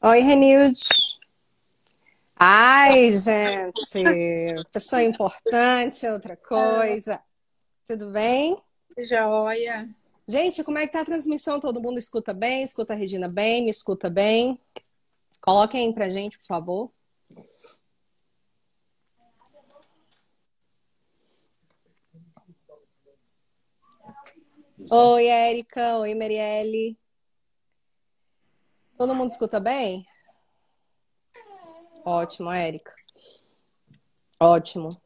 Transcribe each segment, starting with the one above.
Oi, Renilde. Ai, gente, pessoa importante, outra coisa. Tudo bem? Joia. Gente, como é que tá a transmissão? Todo mundo escuta bem? Escuta a Regina bem? Me escuta bem? Coloquem aí pra gente, por favor. Oi, Érica. Oi, Marielle. Todo mundo escuta bem? Ótimo, Érica. Ótimo.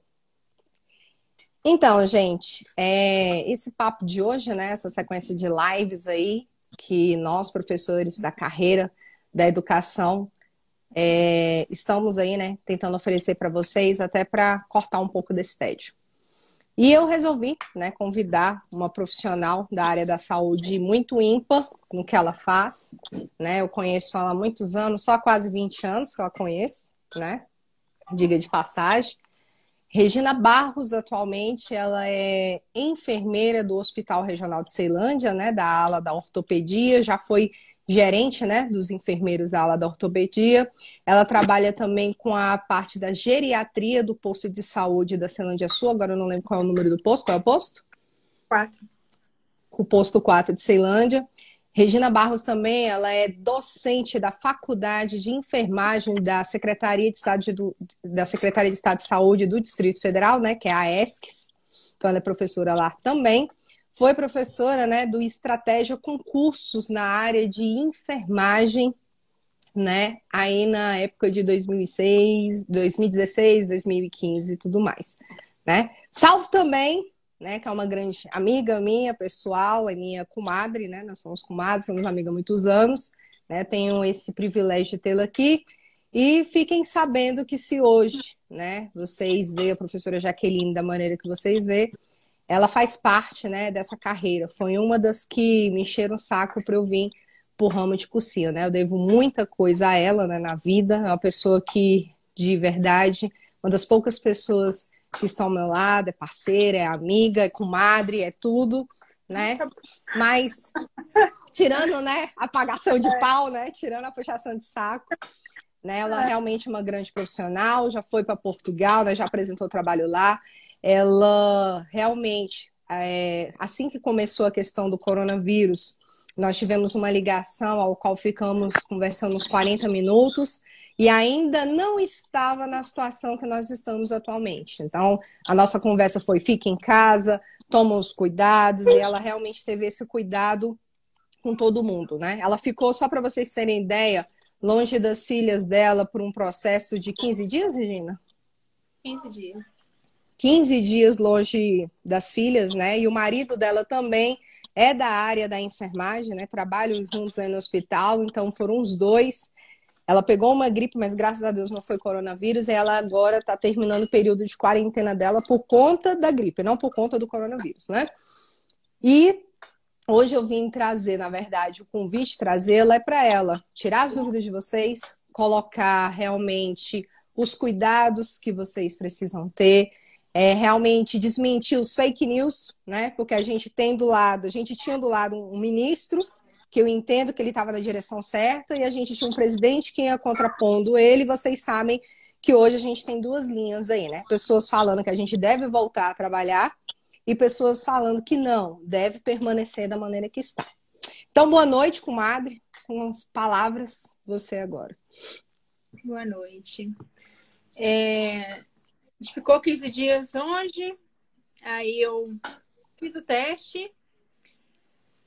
Então, gente, esse papo de hoje, né? Essa sequência de lives aí, que nós, professores da carreira da educação, estamos aí, né, tentando oferecer para vocês, até para cortar um pouco desse tédio. E eu resolvi, né, convidar uma profissional da área da saúde muito ímpar no que ela faz, né? Eu conheço ela há muitos anos, só há quase 20 anos que eu a conheço, né? Diga de passagem. Regina Barros, atualmente, ela é enfermeira do Hospital Regional de Ceilândia, né, da ala da ortopedia, já foi gerente, né, dos enfermeiros da ala da ortopedia. Ela trabalha também com a parte da geriatria do posto de saúde da Ceilândia Sul, agora eu não lembro qual é o número do posto, qual é o posto? 4. O posto 4 de Ceilândia. Regina Barros também, ela é docente da Faculdade de Enfermagem da Secretaria de Estado de Saúde do Distrito Federal, né, que é a ESCS. Então ela é professora lá também. Foi professora, né, do Estratégia Concursos na área de enfermagem, né, aí na época de 2006, 2016, 2015 e tudo mais, né? Salvo também, né, que é uma grande amiga minha, pessoal, é minha comadre, né? Nós somos comadres, somos amigas há muitos anos, né? Tenho esse privilégio de tê-la aqui. E fiquem sabendo que se hoje, né, vocês veem a professora Jaqueline da maneira que vocês veem, ela faz parte, né, dessa carreira. Foi uma das que me encheram o saco para eu vir pro ramo de cursinho, né? Eu devo muita coisa a ela, né, na vida. É uma pessoa que, de verdade, uma das poucas pessoas que estão ao meu lado, é parceira, é amiga, é comadre, é tudo, né? Mas tirando, né, a pagação de pau, né, tirando a puxação de saco, né? Ela é realmente uma grande profissional, já foi para Portugal, né, já apresentou trabalho lá. Ela realmente, assim que começou a questão do coronavírus, nós tivemos uma ligação ao qual ficamos conversando uns 40 minutos e ainda não estava na situação que nós estamos atualmente. Então, a nossa conversa foi: fique em casa, toma os cuidados, e ela realmente teve esse cuidado com todo mundo, né? Ela ficou, só para vocês terem ideia, longe das filhas dela por um processo de 15 dias, Regina? 15 dias. 15 dias longe das filhas, né? E o marido dela também é da área da enfermagem, né? Trabalham juntos aí no hospital, então foram os dois. Ela pegou uma gripe, mas graças a Deus não foi coronavírus, e ela agora está terminando o período de quarentena dela por conta da gripe, não por conta do coronavírus, né? E hoje eu vim trazer, na verdade, o convite, trazê-la é para ela tirar as dúvidas de vocês, colocar realmente os cuidados que vocês precisam ter, realmente desmentir os fake news, né? Porque a gente tem do lado, a gente tinha do lado um ministro que eu entendo que ele estava na direção certa, e a gente tinha um presidente que ia contrapondo ele. Vocês sabem que hoje a gente tem duas linhas aí, né? Pessoas falando que a gente deve voltar a trabalhar e pessoas falando que não, deve permanecer da maneira que está. Então, boa noite, comadre. Com as palavras, você agora. Boa noite. A gente ficou 15 dias longe, aí eu fiz o teste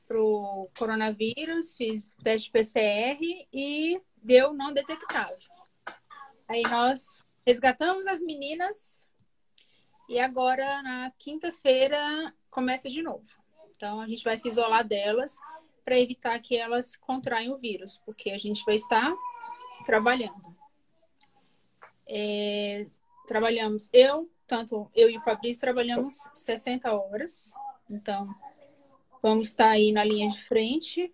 pro coronavírus, fiz teste PCR e deu não detectável. Aí nós resgatamos as meninas e agora na quinta-feira começa de novo. Então a gente vai se isolar delas para evitar que elas contraiam o vírus, porque a gente vai estar trabalhando. Trabalhamos, tanto eu e o Fabrício trabalhamos 60 horas, então vamos estar aí na linha de frente.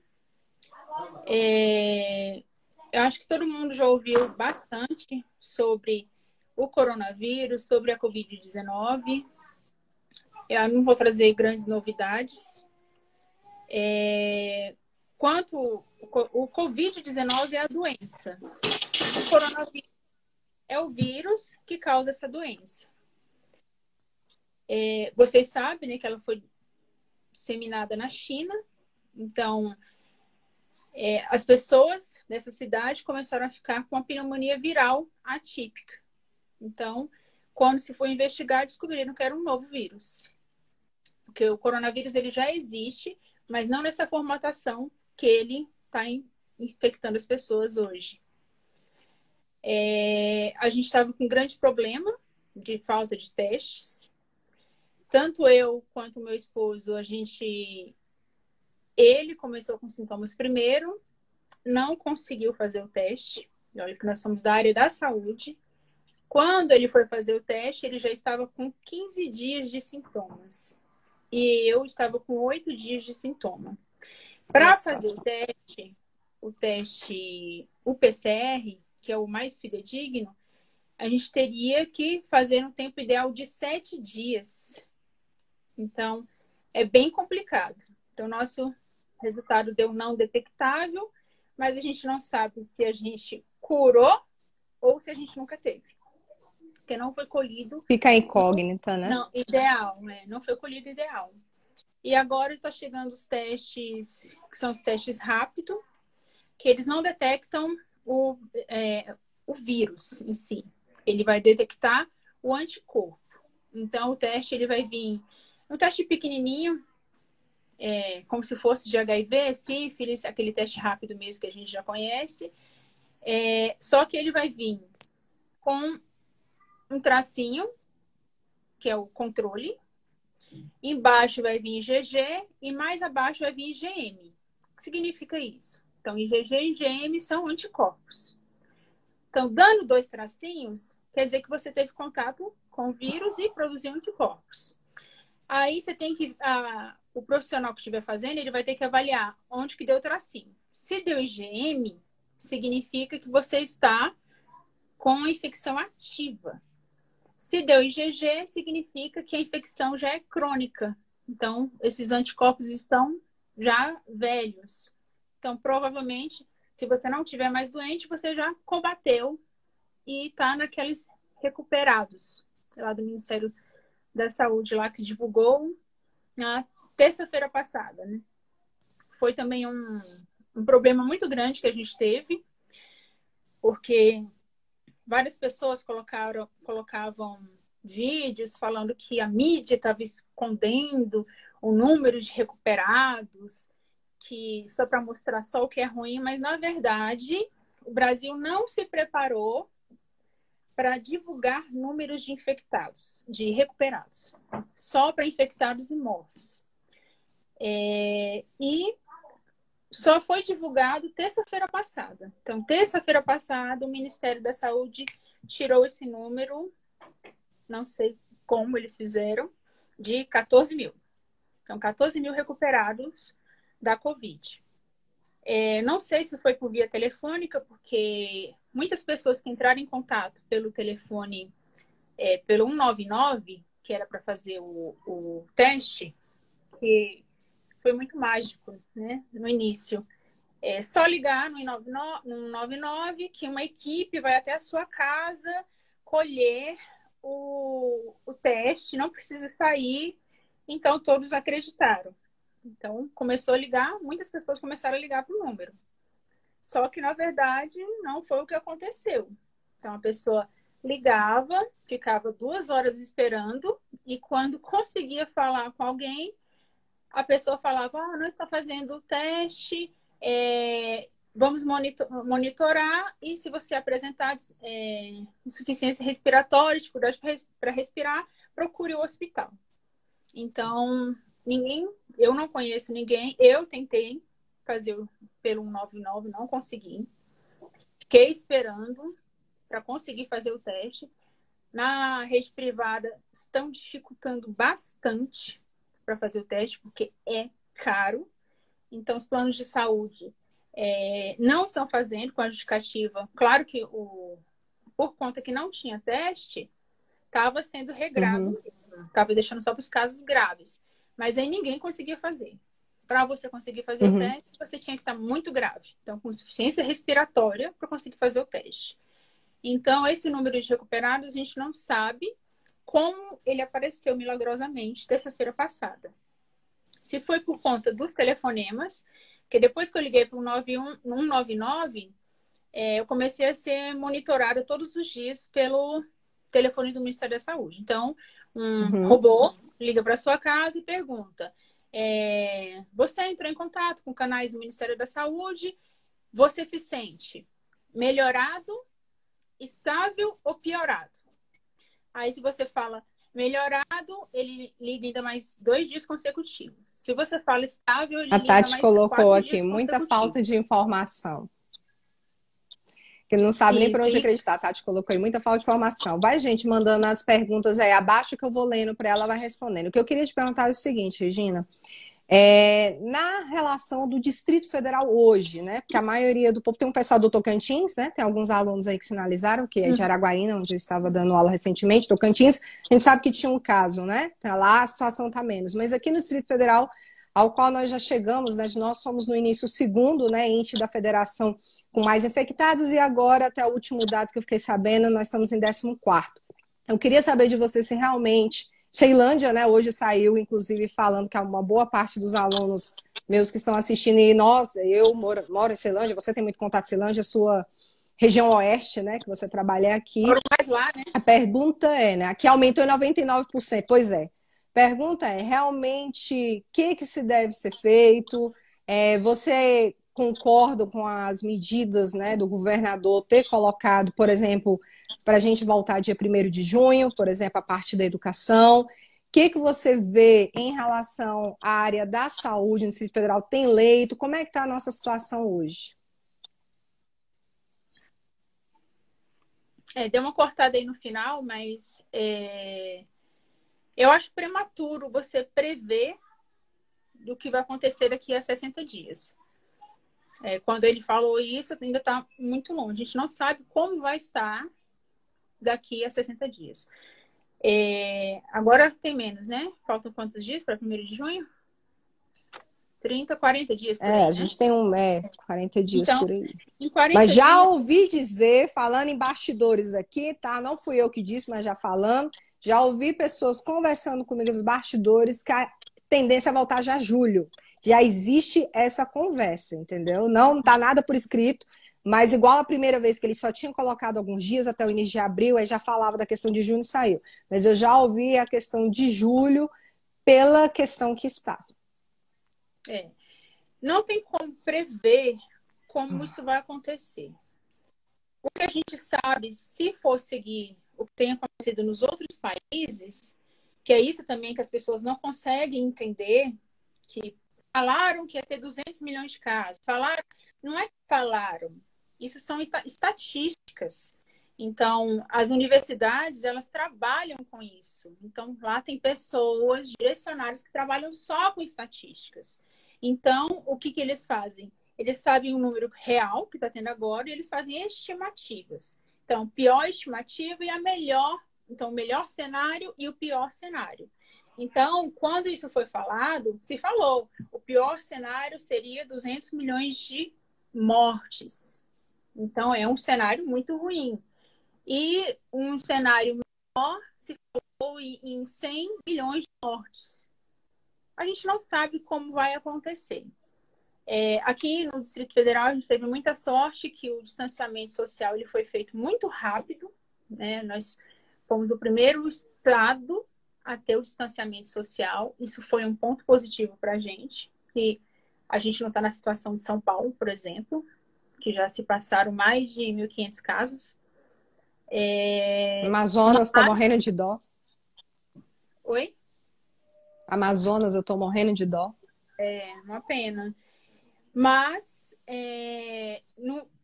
Eu acho que todo mundo já ouviu bastante sobre o coronavírus, sobre a Covid-19. Eu não vou trazer grandes novidades. enquanto o Covid-19 é a doença, o coronavírus é o vírus que causa essa doença. Vocês sabem, né, que ela foi disseminada na China. Então, as pessoas dessa cidade começaram a ficar com a pneumonia viral atípica. Então, quando se foi investigar, descobriram que era um novo vírus. Porque o coronavírus ele já existe, mas não nessa formatação que ele está infectando as pessoas hoje. A gente estava com um grande problema de falta de testes. Tanto eu quanto o meu esposo, ele começou com sintomas primeiro, não conseguiu fazer o teste. Olha que nós somos da área da saúde. Quando ele foi fazer o teste, ele já estava com 15 dias de sintomas. E eu estava com 8 dias de sintoma. Para fazer o PCR, que é o mais fidedigno, a gente teria que fazer no tempo ideal de 7 dias. Então, é bem complicado. Então, nosso resultado deu não detectável, mas a gente não sabe se a gente curou ou se a gente nunca teve. Porque não foi colhido. Fica incógnita, né? Não, ideal, né? Não foi colhido ideal. E agora está chegando os testes, que são os testes rápidos, que eles não detectam o vírus em si. Ele vai detectar o anticorpo. Então, o teste ele vai vir um teste pequenininho, como se fosse de HIV, sífilis, aquele teste rápido mesmo que a gente já conhece. Só que ele vai vir com um tracinho, que é o controle. Embaixo vai vir IgG e mais abaixo vai vir IgM. O que significa isso? Então, IgG e IgM são anticorpos. Então, dando 2 tracinhos, quer dizer que você teve contato com o vírus e produziu anticorpos. Aí você tem que... o profissional que estiver fazendo, ele vai ter que avaliar onde que deu o tracinho. Se deu IgM, significa que você está com a infecção ativa. Se deu IgG, significa que a infecção já é crônica. Então, esses anticorpos estão já velhos. Então, provavelmente, se você não estiver mais doente, você já combateu e está naqueles recuperados. Lá do Ministério da Saúde, lá que divulgou na terça-feira passada, né? Foi também um problema muito grande que a gente teve, porque várias pessoas colocavam vídeos falando que a mídia estava escondendo o número de recuperados, que só para mostrar só o que é ruim, mas na verdade o Brasil não se preparou para divulgar números de infectados, de recuperados, só para infectados e mortos. E só foi divulgado terça-feira passada. Então, terça-feira passada, o Ministério da Saúde tirou esse número, não sei como eles fizeram, de 14 mil. Então, 14 mil recuperados da Covid. Não sei se foi por via telefônica, porque muitas pessoas que entraram em contato pelo telefone, pelo 199, que era para fazer o teste, que foi muito mágico, né, no início. Só ligar no 199 que uma equipe vai até a sua casa colher o teste, não precisa sair. Então, todos acreditaram. Então, começou a ligar, muitas pessoas começaram a ligar para o número. Só que, na verdade, não foi o que aconteceu. Então, a pessoa ligava, ficava 2 horas esperando, e quando conseguia falar com alguém, a pessoa falava, não está fazendo o teste, vamos monitorar, e se você apresentar insuficiência respiratória, dificuldade para respirar, procure o hospital. Então, eu não conheço ninguém, eu tentei fazer pelo 199, não consegui. Fiquei esperando para conseguir fazer o teste. Na rede privada, estão dificultando bastante para fazer o teste, porque é caro. Então, os planos de saúde não estão fazendo com a justificativa. Claro que por conta que não tinha teste, estava sendo regrado mesmo. Estava deixando só para os casos graves. Mas aí ninguém conseguia fazer. para você conseguir fazer o Uhum. teste, você tinha que estar muito grave. Então, com insuficiência respiratória para conseguir fazer o teste. Então, esse número de recuperados, a gente não sabe como ele apareceu milagrosamente terça-feira passada. Se foi por conta dos telefonemas, que depois que eu liguei para o 199, eu comecei a ser monitorada todos os dias pelo telefone do Ministério da Saúde. Então, um Uhum. robô liga para sua casa e pergunta: você entrou em contato com canais do Ministério da Saúde? Você se sente melhorado, estável ou piorado? Aí, se você fala melhorado, ele liga ainda mais 2 dias consecutivos. Se você fala estável, ele A liga Tati mais colocou 4 aqui dias muita falta de consecutivos. informação. Que não sabe nem por Isso. onde acreditar. A Tati colocou aí muita falta de informação. Vai, gente, mandando as perguntas aí abaixo que eu vou lendo para ela, vai respondendo. O que eu queria te perguntar é o seguinte, Regina. Na relação do Distrito Federal hoje, né? Porque a maioria do povo tem um pessoal do Tocantins, né? Tem alguns alunos aí que sinalizaram que é de Araguaína, onde eu estava dando aula recentemente, Tocantins. A gente sabe que tinha um caso, né? Lá a situação está menos. Mas aqui no Distrito Federal, ao qual nós já chegamos, né? Nós somos no início o segundo, né? Ente da federação com mais infectados e agora, até o último dado que eu fiquei sabendo, nós estamos em 14º. Eu queria saber de você se realmente Ceilândia, né, hoje saiu, inclusive, falando que uma boa parte dos alunos meus que estão assistindo, e nós, eu moro em Ceilândia, você tem muito contato com Ceilândia, sua região oeste, né, que você trabalha aqui. Moro mais lá, né? A pergunta é, né, aqui aumentou em 99%, pois é. Pergunta é, realmente, o que se deve ser feito? Você concorda com as medidas, né, do governador ter colocado, por exemplo, para a gente voltar dia 1º de junho, por exemplo, a parte da educação? O que você vê em relação à área da saúde no Distrito Federal? Tem leito? Como é que está a nossa situação hoje? Deu uma cortada aí no final, mas eu acho prematuro você prever do que vai acontecer daqui a 60 dias. Quando ele falou isso, ainda está muito longe. A gente não sabe como vai estar daqui a 60 dias. Agora tem menos, né? Faltam quantos dias para 1º de junho? 30, 40 dias por A aí, né? gente tem 40 dias Então, por aí. em Mas 40 já dias. ouvi dizer, falando em bastidores aqui, tá? Não fui eu que disse, mas já falando, já ouvi pessoas conversando comigo nos bastidores que a tendência é voltar já julho. Já existe essa conversa, entendeu? Não tá nada por escrito, mas igual a primeira vez que eles só tinham colocado alguns dias até o início de abril, aí já falava da questão de junho e saiu. Mas eu já ouvi a questão de julho pela questão que está. Não tem como prever como isso vai acontecer. O que a gente sabe, se for seguir o que tem acontecido nos outros países, que é isso também que as pessoas não conseguem entender, que falaram que ia ter 200 milhões de casos. Não é que falaram, isso são estatísticas. Então, as universidades, elas trabalham com isso. Então, lá tem pessoas direcionadas que trabalham só com estatísticas. Então, o que eles fazem? Eles sabem o número real que está tendo agora e eles fazem estimativas. Então, pior estimativa e a melhor. Então, o melhor cenário e o pior cenário. Então, quando isso foi falado, se falou, o pior cenário seria 200 milhões de mortes. Então, é um cenário muito ruim. E um cenário menor se falou em 100 milhões de mortes. A gente não sabe como vai acontecer. Aqui no Distrito Federal, a gente teve muita sorte que o distanciamento social ele foi feito muito rápido, né? Nós fomos o primeiro estado a ter o distanciamento social. Isso foi um ponto positivo para a gente, que a gente não está na situação de São Paulo, por exemplo, que já se passaram mais de 1.500 casos. Amazonas, estou morrendo de dó. Oi? Amazonas, eu estou morrendo de dó. Uma pena. Mas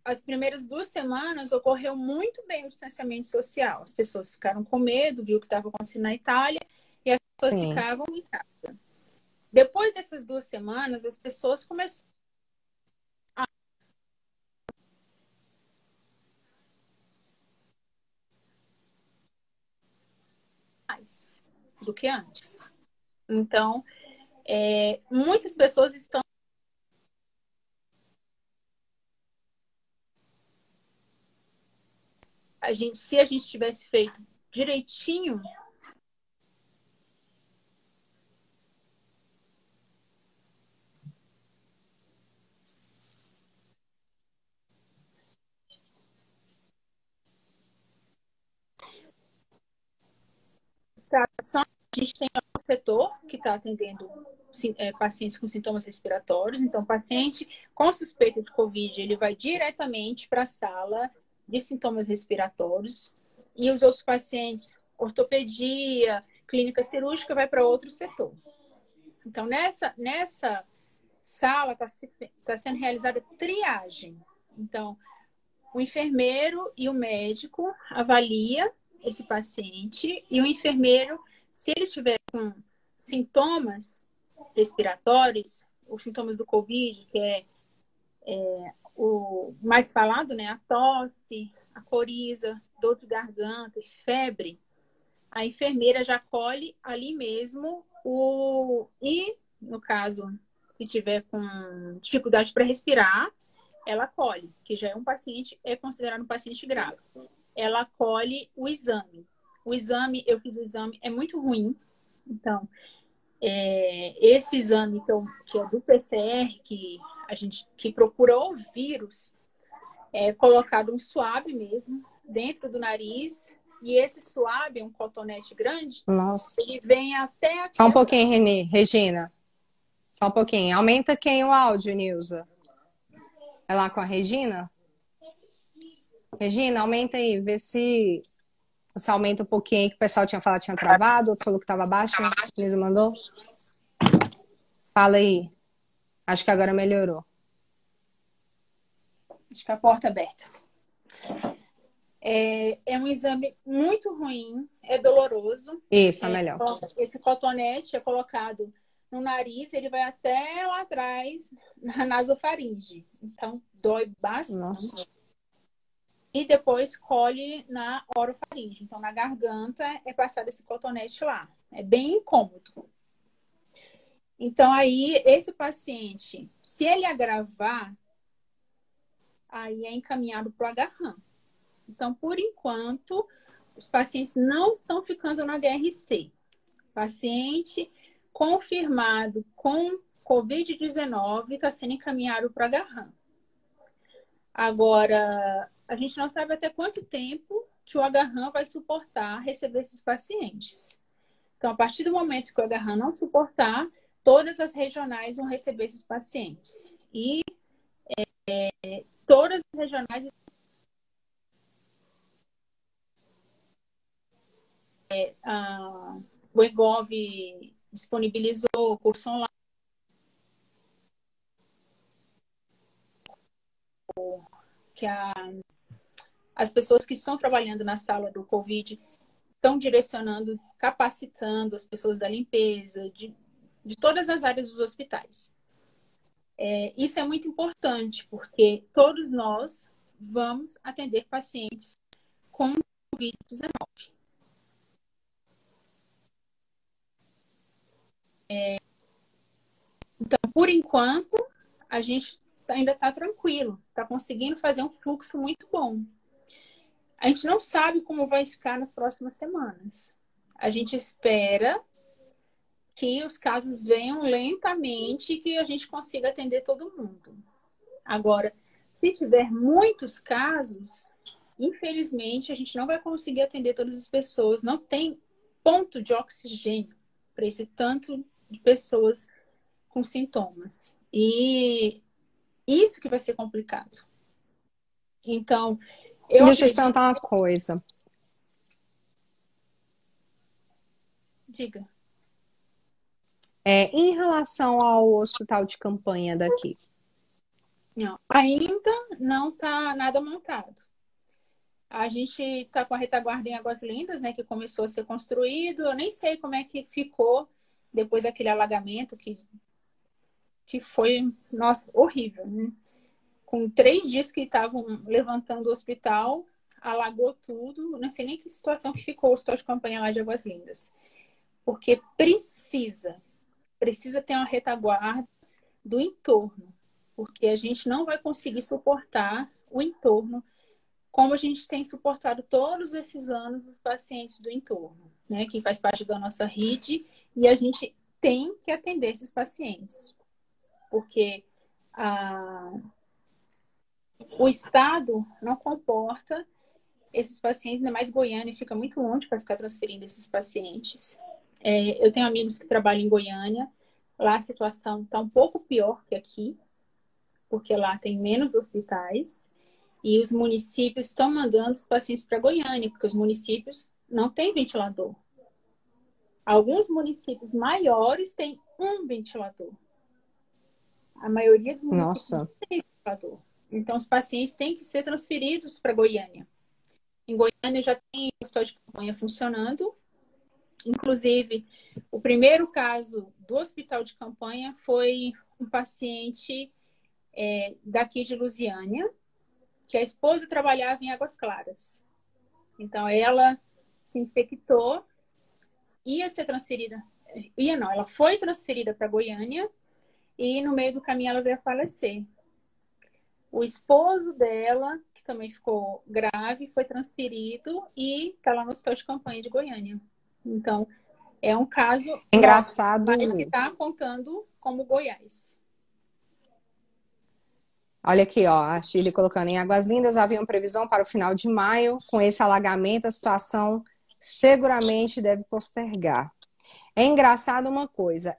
as primeiras 2 semanas ocorreu muito bem o distanciamento social. As pessoas ficaram com medo, viu o que estava acontecendo na Itália, e as pessoas ficavam em casa. Depois dessas 2 semanas, as pessoas começaram mais do que antes. Então, Muitas pessoas estão. Se a gente tivesse feito direitinho, a gente tem um setor que está atendendo pacientes com sintomas respiratórios. Então, paciente com suspeita de Covid, ele vai diretamente para a sala de sintomas respiratórios. E os outros pacientes, ortopedia, clínica cirúrgica, vai para outro setor. Então, nessa sala está sendo realizada triagem. Então, o enfermeiro e o médico avalia esse paciente e o enfermeiro, se ele estiver com sintomas respiratórios, os sintomas do Covid, que é o mais falado, né? A tosse, a coriza, dor de garganta e febre, a enfermeira já colhe ali mesmo e, no caso, se tiver com dificuldade para respirar, ela colhe, que já é considerado um paciente grave. Ela colhe o exame. Eu fiz o exame, é muito ruim. Então, esse exame que é do PCR, que procura o vírus, é colocado um swab mesmo, dentro do nariz, e esse swab é um cotonete grande. Nossa. Ele vem até aqui. Só um pouquinho, Regina. Só um pouquinho. Aumenta quem o áudio, Nilza? É lá com a Regina? Regina, aumenta aí. Vê se você aumenta um pouquinho aí, que o pessoal tinha falado que tinha travado, outro falou que estava baixo. A Nilza mandou. Fala aí. Acho que agora melhorou. Acho que a porta é aberta. É um exame muito ruim, é doloroso. Isso, tá melhor. Esse cotonete é colocado no nariz, ele vai até lá atrás, na nasofaringe. Então, dói bastante. Nossa. E depois colhe na orofaringe. Então, na garganta é passado esse cotonete lá. É bem incômodo. Então, aí, esse paciente, se ele agravar, aí é encaminhado para o agarram. Então, por enquanto, os pacientes não estão ficando na DRC. Paciente confirmado com Covid-19 está sendo encaminhado para agarram. Agora, a gente não sabe até quanto tempo que o agarram vai suportar receber esses pacientes. Então, a partir do momento que o agarram não suportar, todas as regionais vão receber esses pacientes. E todas as regionais o EGOV disponibilizou curso online. Que as pessoas que estão trabalhando na sala do Covid estão direcionando, capacitando as pessoas da limpeza, de todas as áreas dos hospitais. Isso é muito importante, porque todos nós vamos atender pacientes com Covid-19. Então, por enquanto, a gente ainda está tranquilo, está conseguindo fazer um fluxo muito bom. A gente não sabe como vai ficar nas próximas semanas. A gente espera que os casos venham lentamente e que a gente consiga atender todo mundo. Agora, se tiver muitos casos, infelizmente, a gente não vai conseguir atender todas as pessoas. Não tem ponto de oxigênio para esse tanto de pessoas com sintomas. E isso que vai ser complicado. Então, Deixa eu te perguntar uma coisa. Diga. Em relação ao hospital de campanha daqui? Não, ainda não está nada montado. A gente está com a retaguarda em Águas Lindas, né, que começou a ser construído. Eu nem sei como é que ficou depois daquele alagamento que foi, nossa, horrível, né? Com 3 dias que estavam levantando o hospital, alagou tudo. Não sei nem que situação que ficou o hospital de campanha lá de Águas Lindas. Porque precisa ter uma retaguarda do entorno, porque a gente não vai conseguir suportar o entorno como a gente tem suportado todos esses anos os pacientes do entorno, né, que faz parte da nossa rede, e a gente tem que atender esses pacientes, porque o Estado não comporta esses pacientes, ainda mais Goiânia, fica muito longe para ficar transferindo esses pacientes. Eu tenho amigos que trabalham em Goiânia, lá a situação está um pouco pior que aqui, porque lá tem menos hospitais, e os municípios estão mandando os pacientes para Goiânia, porque os municípios não têm ventilador. Alguns municípios maiores têm um ventilador. A maioria dos municípios não tem ventilador. Então, os pacientes têm que ser transferidos para Goiânia. Em Goiânia já tem hospital de campanha funcionando. Inclusive, o primeiro caso do hospital de campanha foi um paciente daqui de Lusiânia, que a esposa trabalhava em Águas Claras. Então, ela se infectou, ela foi transferida para Goiânia e no meio do caminho ela veio a falecer. O esposo dela, que também ficou grave, foi transferido e está lá no hospital de campanha de Goiânia. Então, é um caso engraçado, mas que está contando como Goiás. Olha aqui, ó, a Shirley colocando em Águas Lindas, havia uma previsão para o final de maio. Com esse alagamento, a situação seguramente deve postergar. É engraçado uma coisa,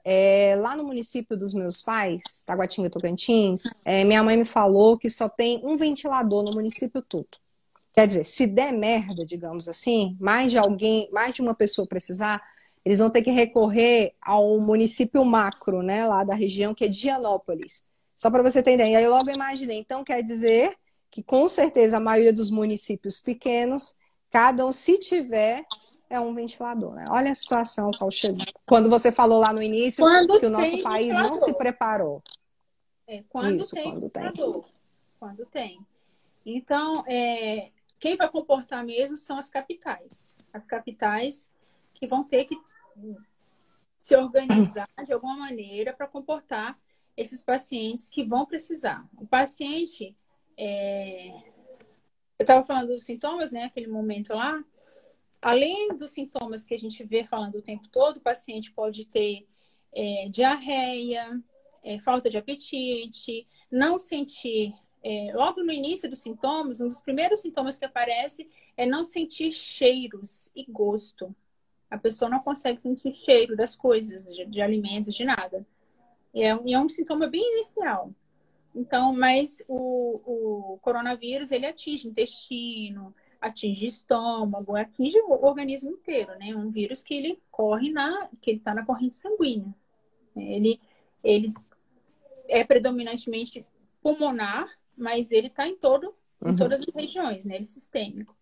lá no município dos meus pais, Taguatinga, Tocantins, minha mãe me falou que só tem um ventilador no município todo. Quer dizer, se der merda, digamos assim, mais de uma pessoa precisar, eles vão ter que recorrer ao município macro, né, lá da região, que é Dianópolis. Só para você ter ideia. E aí eu logo imaginei. Então, quer dizer que, com certeza, a maioria dos municípios pequenos, cada um, se tiver, é um ventilador, né? Olha a situação qual chegou. Quando você falou lá no início que o nosso país não se preparou. Quando tem. Então, quem vai comportar mesmo são as capitais. As capitais que vão ter que se organizar de alguma maneira para comportar esses pacientes que vão precisar. O paciente, eu estava falando dos sintomas, né, aquele momento lá, além dos sintomas que a gente vê falando o tempo todo, o paciente pode ter diarreia, falta de apetite, não sentir, logo no início dos sintomas, um dos primeiros sintomas que aparece é não sentir cheiros e gosto. A pessoa não consegue sentir cheiro das coisas, de alimentos, de nada. E é um sintoma bem inicial. Então, mas o coronavírus, ele atinge intestino, atinge estômago, atinge o organismo inteiro, né? Um vírus que ele corre que ele está na corrente sanguínea. Ele é predominantemente pulmonar, mas ele está em todas as regiões, né? Ele é sistêmico.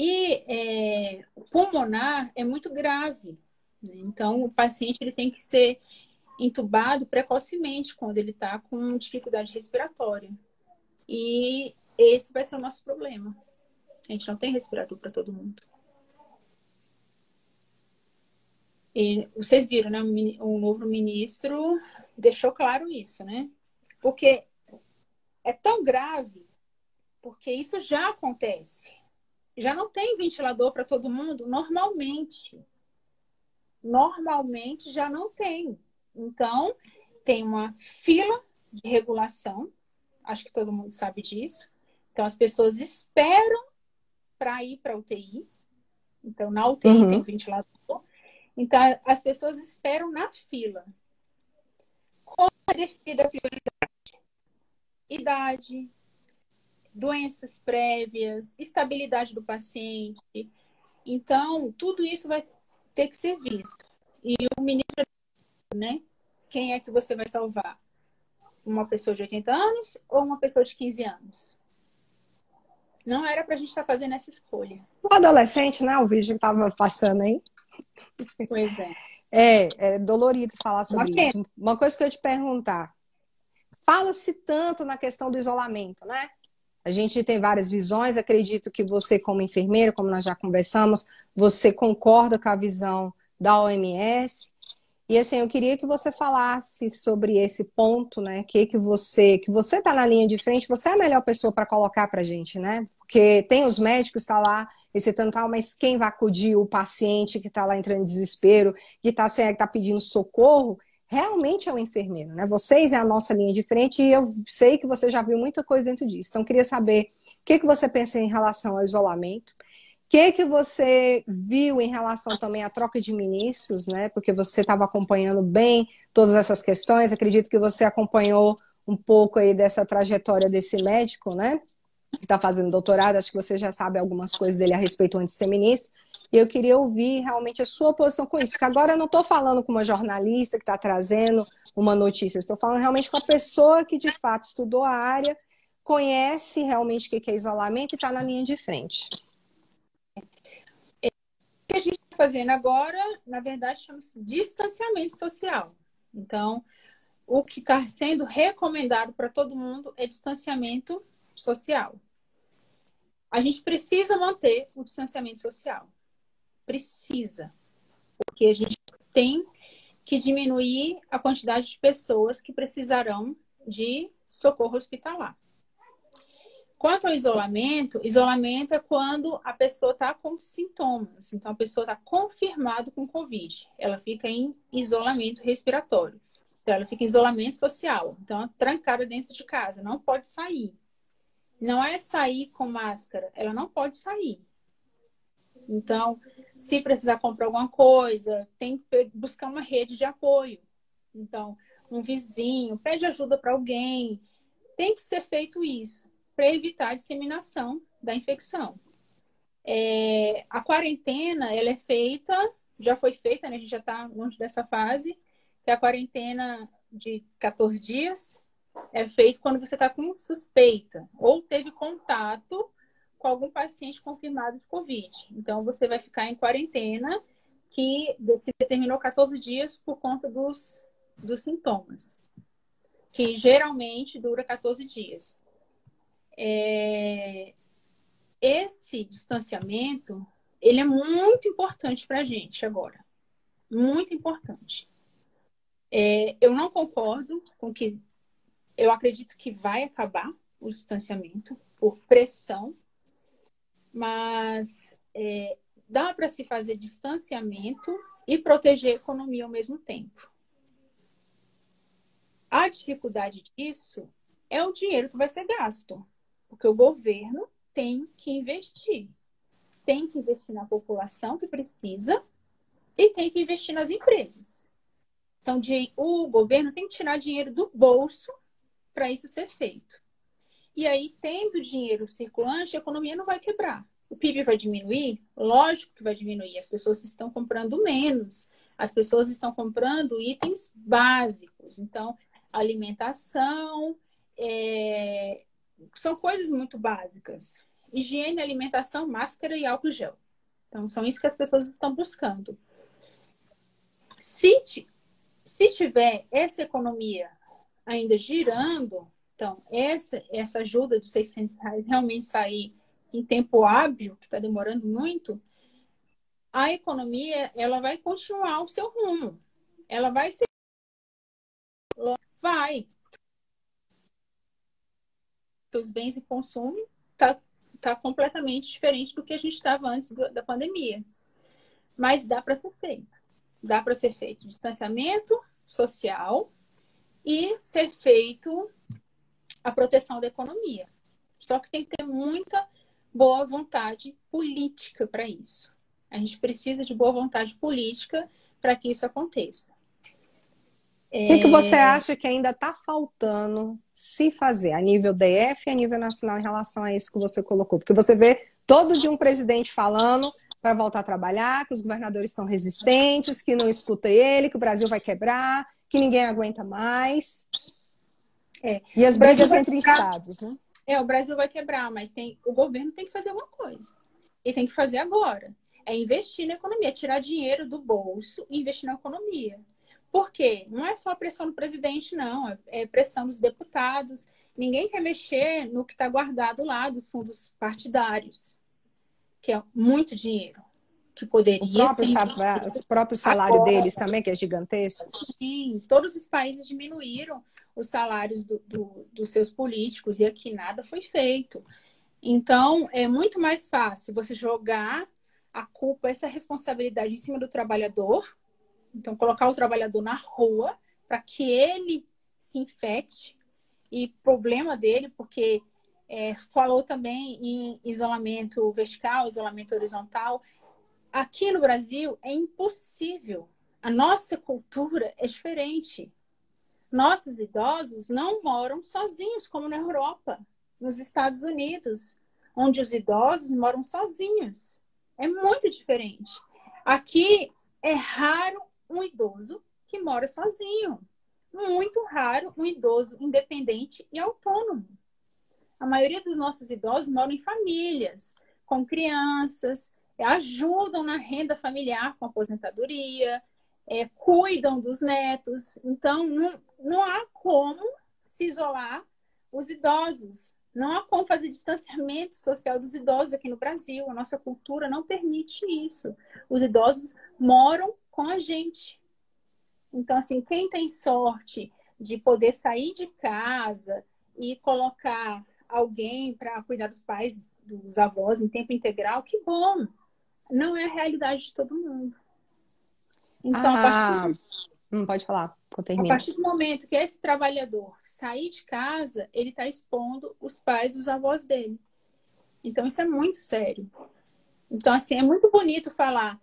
E o pulmonar é muito grave, né? Então, o paciente ele tem que ser entubado precocemente quando ele está com dificuldade respiratória. E esse vai ser o nosso problema. A gente não tem respirador para todo mundo. E vocês viram, né? O novo ministro deixou claro isso, né? Porque é tão grave, porque isso já acontece. Já não tem ventilador para todo mundo normalmente. Normalmente já não tem. Então, tem uma fila de regulação, acho que todo mundo sabe disso. Então, as pessoas esperam para ir para a UTI. Então, na UTI tem um ventilador. Então, as pessoas esperam na fila. Como é definida a prioridade? Idade, doenças prévias, estabilidade do paciente. Então, tudo isso vai ter que ser visto. E o ministro, né? Quem é que você vai salvar? Uma pessoa de 80 anos ou uma pessoa de 15 anos? Não era pra gente estar fazendo essa escolha. O adolescente, né? O vídeo que tava passando aí. Pois é. É dolorido falar sobre isso. Uma coisa que eu ia te perguntar. Fala-se tanto na questão do isolamento, né? A gente tem várias visões. Acredito que você, como enfermeira, como nós já conversamos, você concorda com a visão da OMS. E assim, eu queria que você falasse sobre esse ponto, né? Que você está na linha de frente, você é a melhor pessoa para colocar para a gente, né? Porque tem os médicos que estão lá recitando tal, mas quem vai acudir o paciente que está lá entrando em desespero, que está pedindo socorro, realmente é o enfermeiro, né? Vocês é a nossa linha de frente e eu sei que você já viu muita coisa dentro disso. Então, eu queria saber o que você pensa em relação ao isolamento. Que você viu em relação também à troca de ministros, né? Porque você estava acompanhando bem todas essas questões. Acredito que você acompanhou um pouco aí dessa trajetória desse médico, né? Que está fazendo doutorado. Acho que você já sabe algumas coisas dele a respeito antes de ser ministro. E eu queria ouvir realmente a sua posição com isso, porque agora eu não estou falando com uma jornalista que está trazendo uma notícia, estou falando realmente com a pessoa que de fato estudou a área, conhece realmente o que é isolamento e está na linha de frente. O que a gente está fazendo agora, na verdade, chama-se distanciamento social. Então, o que está sendo recomendado para todo mundo é distanciamento social. A gente precisa manter o distanciamento social. Precisa. Porque a gente tem que diminuir a quantidade de pessoas que precisarão de socorro hospitalar. Quanto ao isolamento, isolamento é quando a pessoa está com sintomas. Então, a pessoa está confirmada com Covid. Ela fica em isolamento respiratório. Então, ela fica em isolamento social. Então, trancada dentro de casa. Não pode sair. Não é sair com máscara. Ela não pode sair. Então, se precisar comprar alguma coisa, tem que buscar uma rede de apoio. Então, um vizinho, pede ajuda para alguém. Tem que ser feito isso para evitar a disseminação da infecção. A quarentena, ela é feita, já foi feita, né? A gente já está longe dessa fase, que é a quarentena de 14 dias é feita quando você está com suspeita ou teve contato com algum paciente confirmado de Covid. Então, você vai ficar em quarentena, que se determinou 14 dias por conta dos sintomas, que geralmente dura 14 dias. Esse distanciamento, ele é muito importante para a gente agora. Muito importante. Eu não concordo com que... Eu acredito que vai acabar o distanciamento por pressão, mas dá para se fazer distanciamento e proteger a economia ao mesmo tempo. A dificuldade disso é o dinheiro que vai ser gasto, porque o governo tem que investir. Tem que investir na população que precisa e tem que investir nas empresas. Então, o governo tem que tirar dinheiro do bolso para isso ser feito. E aí, tendo dinheiro circulante, a economia não vai quebrar. O PIB vai diminuir? Lógico que vai diminuir. As pessoas estão comprando menos. As pessoas estão comprando itens básicos. Então, alimentação, são coisas muito básicas. Higiene, alimentação, máscara e álcool gel. Então, são isso que as pessoas estão buscando. Se tiver essa economia ainda girando, então, essa ajuda de R$ 600 realmente sair em tempo hábil, que está demorando muito, a economia ela vai continuar o seu rumo. Ela vai ser... Vai. Os bens e consumo tá completamente diferente do que a gente estava antes da pandemia. Mas dá para ser feito. Dá para ser feito distanciamento social e ser feito a proteção da economia. Só que tem que ter muita boa vontade política para isso. A gente precisa de boa vontade política para que isso aconteça. O que você acha que ainda está faltando se fazer a nível DF e a nível nacional em relação a isso que você colocou? Porque você vê todo dia um presidente falando para voltar a trabalhar, que os governadores estão resistentes, que não escuta ele, que o Brasil vai quebrar, que ninguém aguenta mais. E as brigas entre estados, né? O Brasil vai quebrar, mas o governo tem que fazer uma coisa. E tem que fazer agora. É investir na economia, tirar dinheiro do bolso e investir na economia. Por quê? Não é só a pressão do presidente, não. É pressão dos deputados. Ninguém quer mexer no que está guardado lá dos fundos partidários, que é muito dinheiro. que poderia ser O próprio salário agora. deles também, que é gigantesco. Sim, todos os países diminuíram os salários dos seus políticos e aqui nada foi feito. Então, é muito mais fácil você jogar a culpa, essa responsabilidade em cima do trabalhador. Então, colocar o trabalhador na rua para que ele se infecte. E problema dele, porque falou também em isolamento vertical, isolamento horizontal. Aqui no Brasil é impossível. A nossa cultura é diferente. Nossos idosos não moram sozinhos, como na Europa, nos Estados Unidos, onde os idosos moram sozinhos. É muito diferente. Aqui é raro um idoso que mora sozinho. Muito raro um idoso independente e autônomo. A maioria dos nossos idosos moram em famílias, com crianças, ajudam na renda familiar com aposentadoria, cuidam dos netos. Então, não há como se isolar os idosos. Não há como fazer distanciamento social dos idosos aqui no Brasil. A nossa cultura não permite isso. Os idosos moram com a gente. Então, assim, quem tem sorte de poder sair de casa e colocar alguém para cuidar dos pais, dos avós em tempo integral, que bom! Não é a realidade de todo mundo. Então, Pode falar, eu a termino. partir do momento que esse trabalhador sair de casa, ele está expondo os pais e os avós dele. Então, isso é muito sério. Então, assim, é muito bonito falar,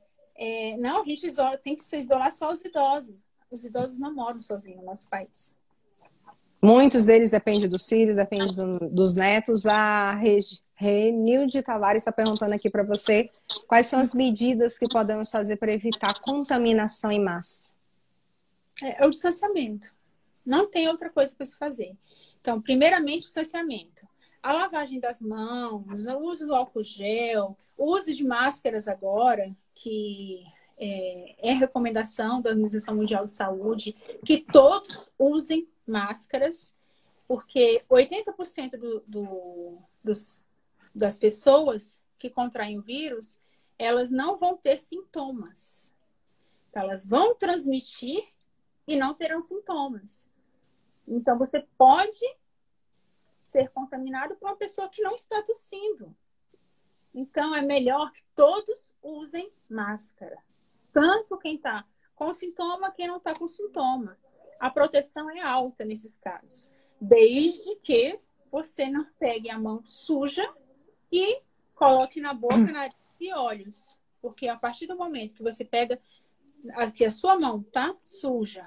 não, a gente tem que se isolar só os idosos. Os idosos não moram sozinhos no nosso país. Muitos deles dependem dos filhos, dependem dos netos. A Renilde Tavares está perguntando aqui para você quais são as medidas que podemos fazer para evitar contaminação em massa. É o distanciamento. Não tem outra coisa para se fazer. Então, primeiramente, o distanciamento. A lavagem das mãos, o uso do álcool gel, o uso de máscaras agora, que é recomendação da Organização Mundial de Saúde, que todos usem máscaras, porque 80% das pessoas que contraem o vírus, elas não vão ter sintomas. Elas vão transmitir e não terão sintomas. Então, você pode ser contaminado por uma pessoa que não está tossindo. Então, é melhor que todos usem máscara. Tanto quem está com sintoma, quem não está com sintoma. A proteção é alta nesses casos. Desde que você não pegue a mão suja e coloque na boca, nariz e olhos. Porque a partir do momento que você pega aqui a sua mão tá suja,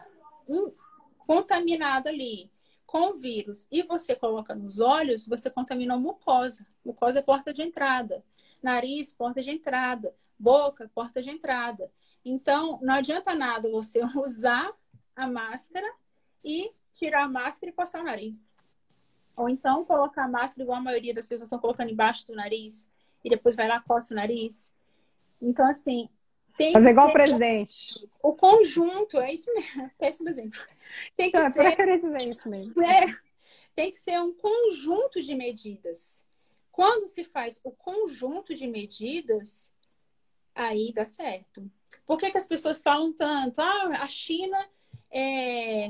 contaminada ali com o vírus, e você coloca nos olhos, você contaminou mucosa. Mucosa é porta de entrada. Nariz, porta de entrada. Boca, porta de entrada. Então, não adianta nada você usar a máscara e tirar a máscara e coçar o nariz. Ou então colocar a máscara igual a maioria das pessoas estão colocando embaixo do nariz e depois vai lá, coça o nariz. Então, assim, tem fazer que igual ser o presidente. o conjunto, é isso mesmo, péssimo exemplo. Tem que Para querer dizer isso mesmo. Tem que ser um conjunto de medidas. Quando se faz o conjunto de medidas, aí dá certo. Por que as pessoas falam tanto? A China,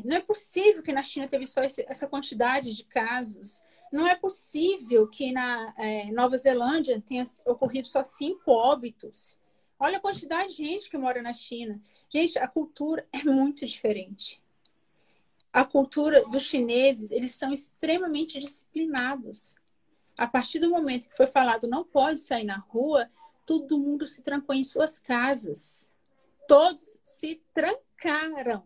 não é possível que na China teve só essa quantidade de casos. Não é possível que na Nova Zelândia tenha ocorrido só 5 óbitos. Olha a quantidade de gente que mora na China. Gente, a cultura é muito diferente. A cultura dos chineses, eles são extremamente disciplinados. A partir do momento que foi falado não pode sair na rua, todo mundo se trancou em suas casas. Todos se trancaram.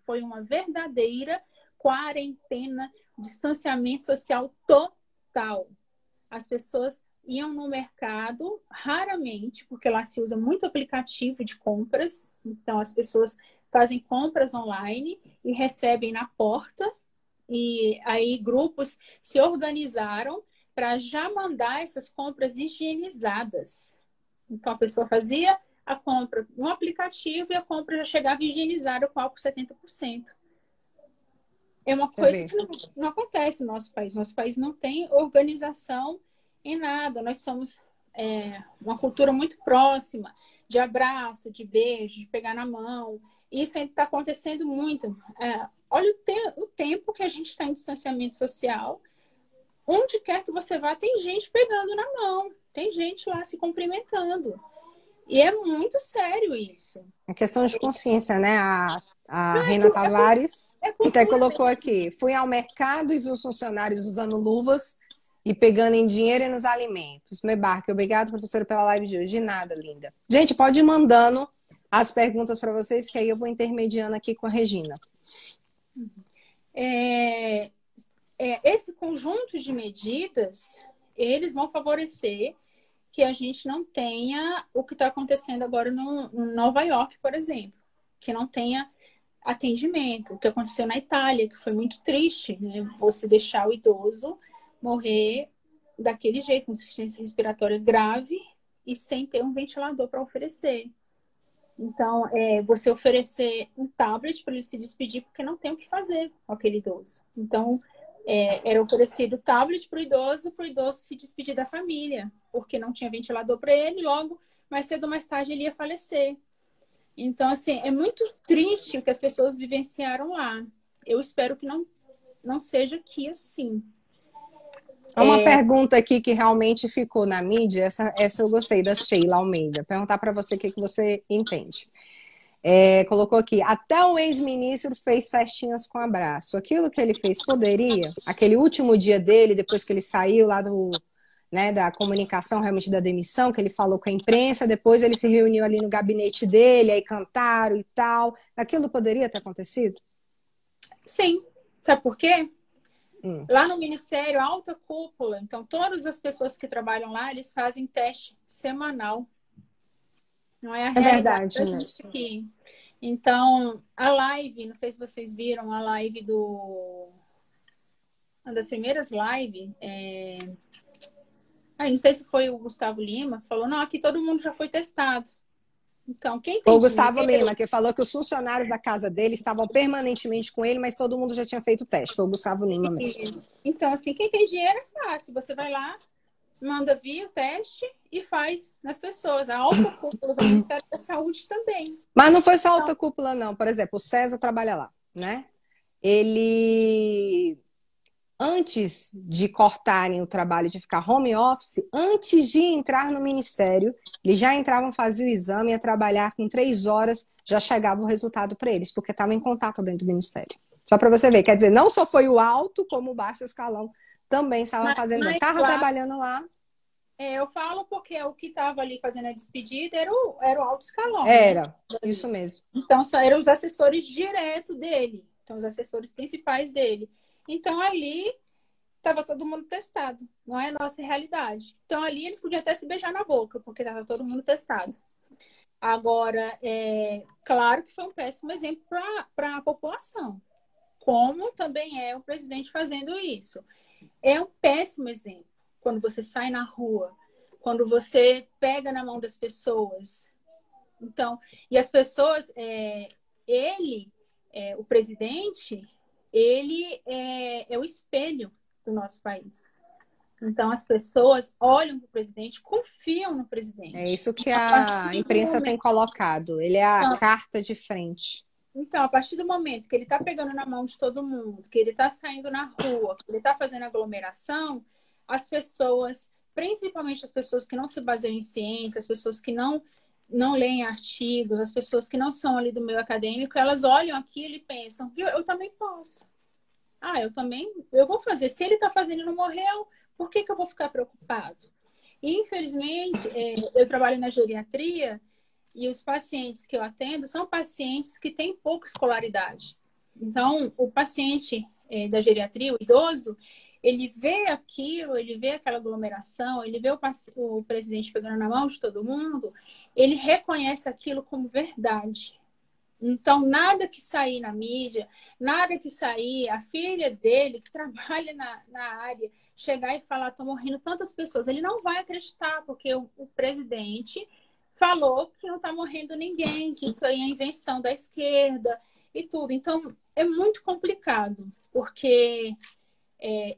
Foi uma verdadeira quarentena, distanciamento social total. As pessoas iam no mercado raramente, porque lá se usa muito aplicativo de compras. Então, as pessoas fazem compras online e recebem na porta. E aí grupos se organizaram para já mandar essas compras higienizadas. Então, a pessoa fazia a compra no aplicativo e a compra já chegava higienizada com álcool 70%. É uma coisa que não acontece no nosso país. Nosso país não tem organização em nada. Nós somos uma cultura muito próxima, de abraço, de beijo, de pegar na mão. Isso está acontecendo muito. Olha o tempo que a gente está em distanciamento social. Onde quer que você vá, tem gente pegando na mão, tem gente lá se cumprimentando. E é muito sério isso. É questão de consciência, né? A Reina Tavares até colocou aqui: fui ao mercado e vi os funcionários usando luvas e pegando em dinheiro e nos alimentos. Mebarque, obrigado, professora, pela live de hoje. De nada, linda. Gente, pode ir mandando as perguntas para vocês, que aí eu vou intermediando aqui com a Regina. Esse conjunto de medidas, eles vão favorecer que a gente não tenha o que está acontecendo agora em Nova York, por exemplo, que não tenha atendimento, o que aconteceu na Itália, que foi muito triste, né? Você deixar o idoso morrer daquele jeito, com insuficiência respiratória grave e sem ter um ventilador para oferecer. Então, você oferecer um tablet para ele se despedir, porque não tem o que fazer com aquele idoso. Então, era oferecido tablet para o idoso se despedir da família, porque não tinha ventilador para ele, logo, mais cedo ou mais tarde, ele ia falecer. Então, assim, é muito triste o que as pessoas vivenciaram lá. Eu espero que não seja aqui assim. Uma pergunta aqui que realmente ficou na mídia, essa eu gostei, da Sheila Almeida. Perguntar para você o que você entende. Colocou aqui: até o ex-ministro fez festinhas com abraço. Aquilo que ele fez poderia, aquele último dia dele, depois que ele saiu lá da comunicação, realmente da demissão, que ele falou com a imprensa, depois ele se reuniu ali no gabinete dele, aí cantaram e tal. Aquilo poderia ter acontecido? Sim. Sabe por quê? Lá no Ministério, alta cúpula, então todas as pessoas que trabalham lá, eles fazem teste semanal. Não é a realidade da gente aqui. Então, a live, não sei se vocês viram a live uma das primeiras lives, não sei se foi o Gustavo Lima, falou, não, aqui todo mundo já foi testado. Então, quem tem o Gustavo Lima, que falou que os funcionários da casa dele estavam permanentemente com ele, mas todo mundo já tinha feito o teste. Foi o Gustavo Lima mesmo. Isso. Então, assim, quem tem dinheiro é fácil. Você vai lá, manda vir o teste e faz nas pessoas. A alta cúpula do Ministério da Saúde também. Mas não foi só a alta cúpula, não. Por exemplo, o César trabalha lá, né? Ele, antes de cortarem o trabalho de ficar home office, antes de entrar no ministério, eles já entravam, faziam o exame, ia trabalhar com 3 horas, já chegava o resultado para eles, porque estavam em contato dentro do ministério. Só para você ver, quer dizer, não só foi o alto, como o baixo escalão também estava fazendo. Estava trabalhando lá. Eu falo porque o que estava ali fazendo a despedida era o alto escalão. Era, né? Isso mesmo. Então, eram os assessores direto dele. Então, os assessores principais dele. Então, ali estava todo mundo testado. Não é a nossa realidade. Então, ali eles podiam até se beijar na boca, porque estava todo mundo testado. Agora, claro que foi um péssimo exemplo para a população. Como também é o presidente fazendo isso. É um péssimo exemplo. Quando você sai na rua, quando você pega na mão das pessoas. Então, e as pessoas, o presidente, ele é o espelho do nosso país. Então, as pessoas olham para o presidente, confiam no presidente. É isso que a imprensa tem colocado. Ele é a carta de frente. Então, a partir do momento que ele está pegando na mão de todo mundo, que ele está saindo na rua, que ele está fazendo aglomeração, as pessoas, principalmente as pessoas que não se baseiam em ciência, as pessoas que não leem artigos, as pessoas que não são ali do meio acadêmico, elas olham aquilo e pensam, viu, eu também posso. Eu vou fazer. Se ele está fazendo e não morreu, por que eu vou ficar preocupado? E, infelizmente, eu trabalho na geriatria e os pacientes que eu atendo são pacientes que têm pouca escolaridade. Então, o paciente da geriatria, o idoso, ele vê aquilo, ele vê aquela aglomeração, ele vê o presidente pegando na mão de todo mundo, ele reconhece aquilo como verdade. Então, nada que sair na mídia, nada que sair, a filha dele, que trabalha na área, chegar e falar, estão morrendo tantas pessoas, ele não vai acreditar, porque o presidente falou que não está morrendo ninguém, que isso aí é invenção da esquerda e tudo. Então, é muito complicado, porque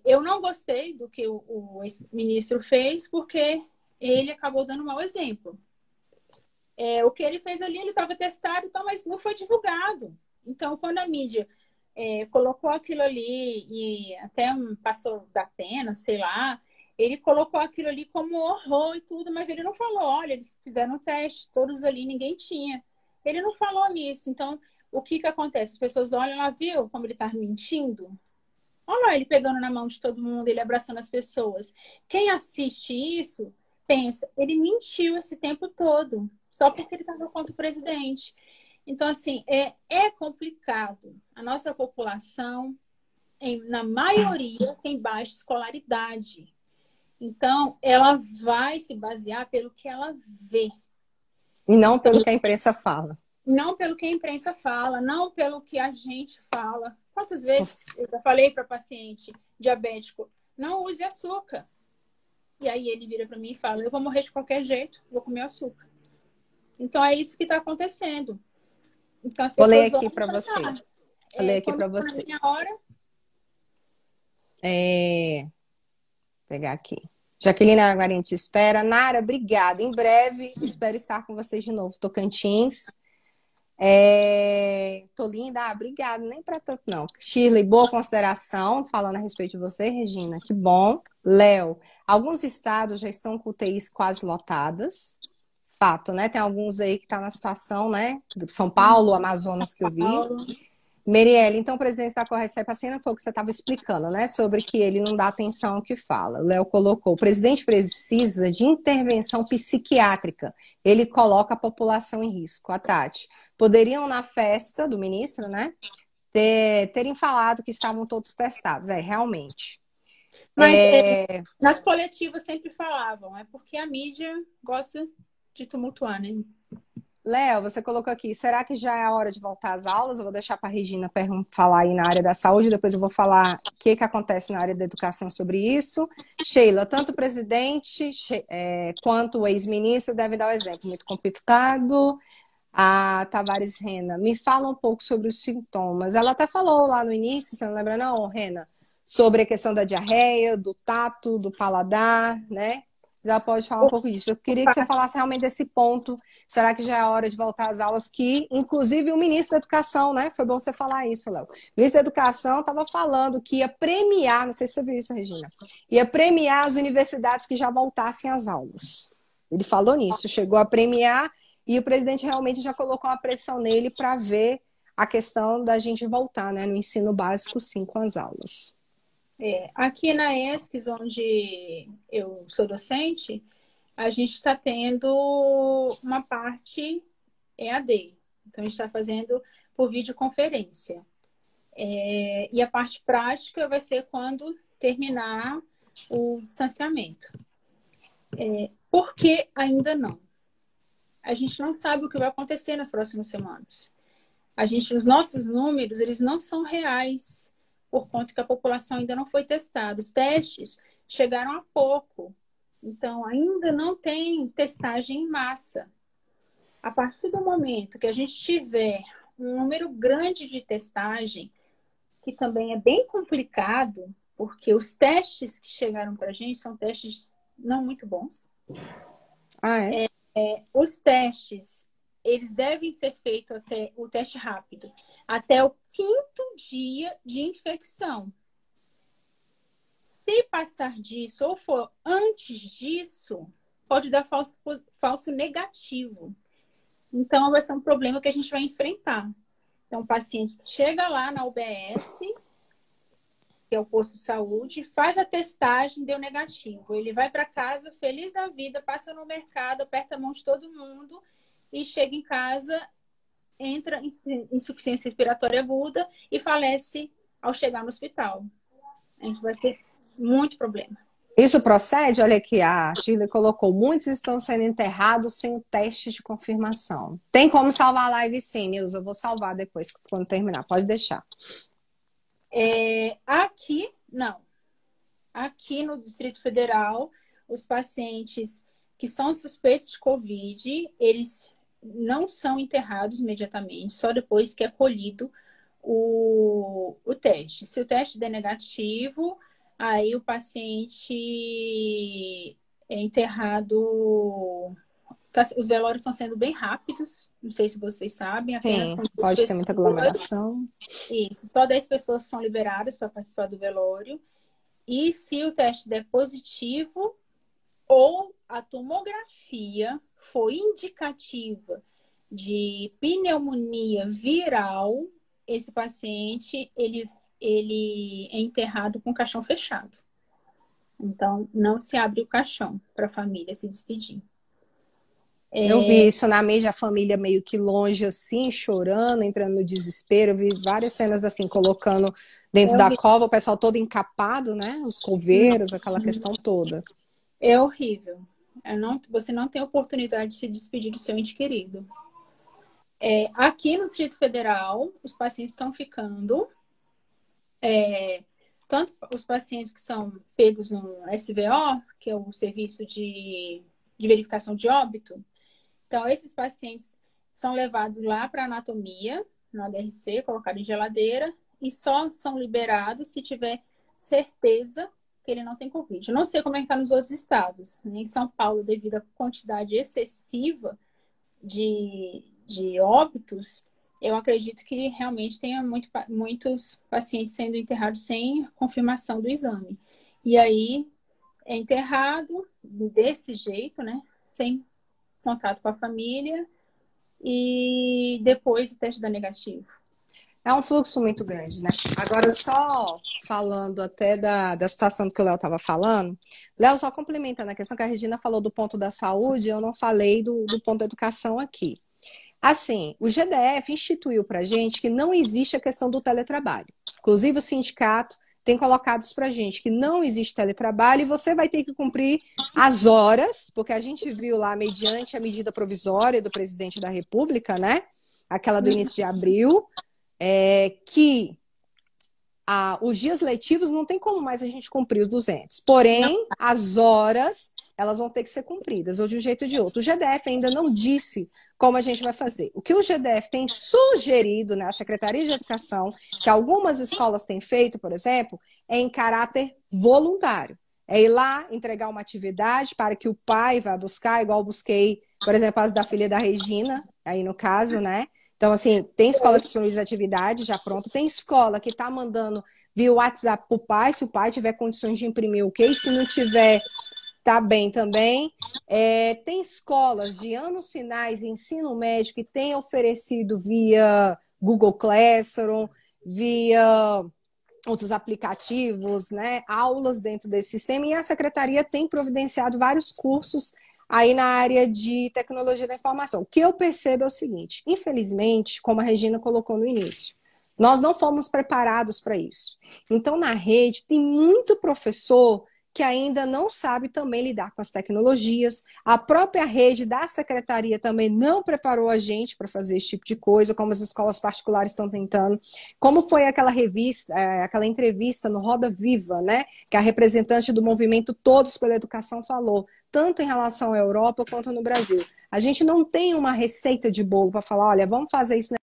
eu não gostei do que o ex-ministro fez, porque ele acabou dando um mau exemplo. O que ele fez ali, ele estava testado, então, mas não foi divulgado. Então, quando a mídia colocou aquilo ali, e até passou da pena, sei lá, ele colocou aquilo ali como horror e tudo, mas ele não falou, olha, eles fizeram um teste, todos ali, ninguém tinha. Ele não falou nisso. Então, o que acontece? As pessoas olham lá, viu como ele está mentindo? Olha lá, ele pegando na mão de todo mundo, ele abraçando as pessoas. Quem assiste isso, pensa, ele mentiu esse tempo todo, só porque ele estava contra o presidente. Então, assim, é complicado. A nossa população, na maioria, tem baixa escolaridade. Então, ela vai se basear pelo que ela vê. E não Então, pelo que a imprensa fala. não pelo que a imprensa fala, não pelo que a gente fala. Quantas vezes eu já falei para paciente diabético, não use açúcar. E aí ele vira para mim e fala, eu vou morrer de qualquer jeito, vou comer açúcar. Então, é isso que está acontecendo. Então, as Vou ler pessoas aqui vão para você. pensar, Vou ler aqui quando para for na minha vocês. hora, Vou pegar aqui. Jaqueline Aguarente te espera. Nara, obrigada. Em breve, espero estar com vocês de novo. Tocantins. Tô linda, obrigada. Nem para tanto, não. Shirley, boa consideração. Falando a respeito de você, Regina. Que bom. Léo, alguns estados já estão com UTIs quase lotadas. Fato, né? Tem alguns aí que tá na situação, né? São Paulo, Amazonas, que eu vi. Paulo, Merielle, então o presidente está correto, sai passeando, foi o que você estava explicando, né? Sobre que ele não dá atenção ao que fala. O Léo colocou: o presidente precisa de intervenção psiquiátrica. Ele coloca a população em risco. A Tati. Poderiam, na festa do ministro, né? Terem falado que estavam todos testados. Realmente. mas nas coletivas sempre falavam, é porque a mídia gosta de tumultuar, né? Léo, você colocou aqui, será que já é a hora de voltar às aulas? Eu vou deixar para a Regina falar aí na área da saúde, depois eu vou falar o que acontece na área da educação sobre isso. Sheila, tanto o presidente quanto o ex-ministro devem dar o exemplo. Muito complicado. A Tavares Rena, me fala um pouco sobre os sintomas. Ela até falou lá no início, você não lembra não, Rena? Sobre a questão da diarreia, do tato, do paladar, né? Já pode falar um pouco disso. Eu queria que você falasse realmente desse ponto. Será que já é a hora de voltar às aulas? Que, inclusive, o ministro da Educação, né? Foi bom você falar isso, Léo. O ministro da Educação estava falando que ia premiar, não sei se você viu isso, Regina, ia premiar as universidades que já voltassem às aulas. Ele falou nisso, chegou a premiar, e o presidente realmente já colocou uma pressão nele para ver a questão da gente voltar, né? No ensino básico, sim, com as aulas. Aqui na ESCS, onde eu sou docente, a gente está tendo uma parte EAD. Então, a gente está fazendo por videoconferência. E a parte prática vai ser quando terminar o distanciamento. Por que ainda não? A gente não sabe o que vai acontecer nas próximas semanas. Os nossos números, eles não são reais, por conta que a população ainda não foi testada. Os testes chegaram há pouco, então ainda não tem testagem em massa. A partir do momento que a gente tiver um número grande de testagem, que também é bem complicado, porque os testes que chegaram para a gente são testes não muito bons. Os testes, eles devem ser feitos até o teste rápido, até o 5º dia de infecção. Se passar disso ou for antes disso, pode dar falso negativo. Então, vai ser um problema que a gente vai enfrentar. Então, o paciente chega lá na UBS, que é o posto de saúde, faz a testagem, deu negativo. Ele vai para casa feliz da vida, passa no mercado, aperta a mão de todo mundo e chega em casa, entra em insuficiência respiratória aguda e falece ao chegar no hospital. A gente vai ter muito problema. Isso procede? Olha aqui, a Shirley colocou: muitos estão sendo enterrados sem o teste de confirmação. Tem como salvar a live sim, Nilza? Eu vou salvar depois, quando terminar. Pode deixar. Aqui, não. Aqui no Distrito Federal, os pacientes que são suspeitos de Covid, eles não são enterrados imediatamente, só depois que é colhido o teste. Se o teste der negativo, aí o paciente é enterrado. Os velórios estão sendo bem rápidos, não sei se vocês sabem, apenas Sim, com 10 pode ter muita pessoas. aglomeração. Isso, só 10 pessoas são liberadas para participar do velório. E se o teste der positivo ou a tomografia for indicativa de pneumonia viral, esse paciente ele é enterrado com o caixão fechado. Então, não se abre o caixão para a família se despedir. Eu vi isso na mídia, a família meio que longe assim, chorando, entrando no desespero. Eu vi várias cenas assim, colocando dentro da cova, o pessoal todo encapado, né? Os coveiros, aquela questão toda. É horrível. Você não tem oportunidade de se despedir do seu ente querido. Aqui no Distrito Federal, os pacientes estão ficando, tanto os pacientes que são pegos no SVO, que é o Serviço de Verificação de Óbito. Então, esses pacientes são levados lá para anatomia, na DRC, colocados em geladeira, e só são liberados se tiver certeza que ele não tem Covid. Eu não sei como é que está nos outros estados. Em São Paulo, devido à quantidade excessiva de óbitos, eu acredito que realmente tenha muitos pacientes sendo enterrados sem confirmação do exame. E aí, é enterrado desse jeito, né? Sem contato com a família e depois o teste dá negativo. É um fluxo muito grande, né? Agora, só falando até da situação do que o Léo estava falando, Léo, só complementando a questão que a Regina falou do ponto da saúde, eu não falei do ponto da educação aqui. Assim, o GDF instituiu para a gente que não existe a questão do teletrabalho. Inclusive, o sindicato tem colocado isso para a gente, que não existe teletrabalho e você vai ter que cumprir as horas, porque a gente viu lá, mediante a medida provisória do presidente da República, né? Aquela do início de abril, que os dias letivos não tem como mais a gente cumprir os 200. Porém, as horas, elas vão ter que ser cumpridas, ou de um jeito ou de outro. O GDF ainda não disse como a gente vai fazer. O que o GDF tem sugerido, né, a Secretaria de Educação, que algumas escolas têm feito, por exemplo, é em caráter voluntário. É ir lá, entregar uma atividade para que o pai vá buscar, igual eu busquei, por exemplo, as da filha da Regina, aí no caso, né? Então, assim, tem escola que disponibiliza atividade já pronto, tem escola que está mandando via WhatsApp para o pai, se o pai tiver condições de imprimir, ok, se não tiver, tá bem também. Tem escolas de anos finais, ensino médio, que têm oferecido via Google Classroom, via outros aplicativos, né, aulas dentro desse sistema, e a secretaria tem providenciado vários cursos aí na área de tecnologia da informação. O que eu percebo é o seguinte, infelizmente, como a Regina colocou no início, nós não fomos preparados para isso. Então, na rede, tem muito professor que ainda não sabe também lidar com as tecnologias. A própria rede da secretaria também não preparou a gente para fazer esse tipo de coisa, como as escolas particulares estão tentando. Como foi aquela revista, aquela entrevista no Roda Viva, né? Que a representante do movimento Todos pela Educação falou, tanto em relação à Europa quanto no Brasil. A gente não tem uma receita de bolo para falar, olha, vamos fazer isso.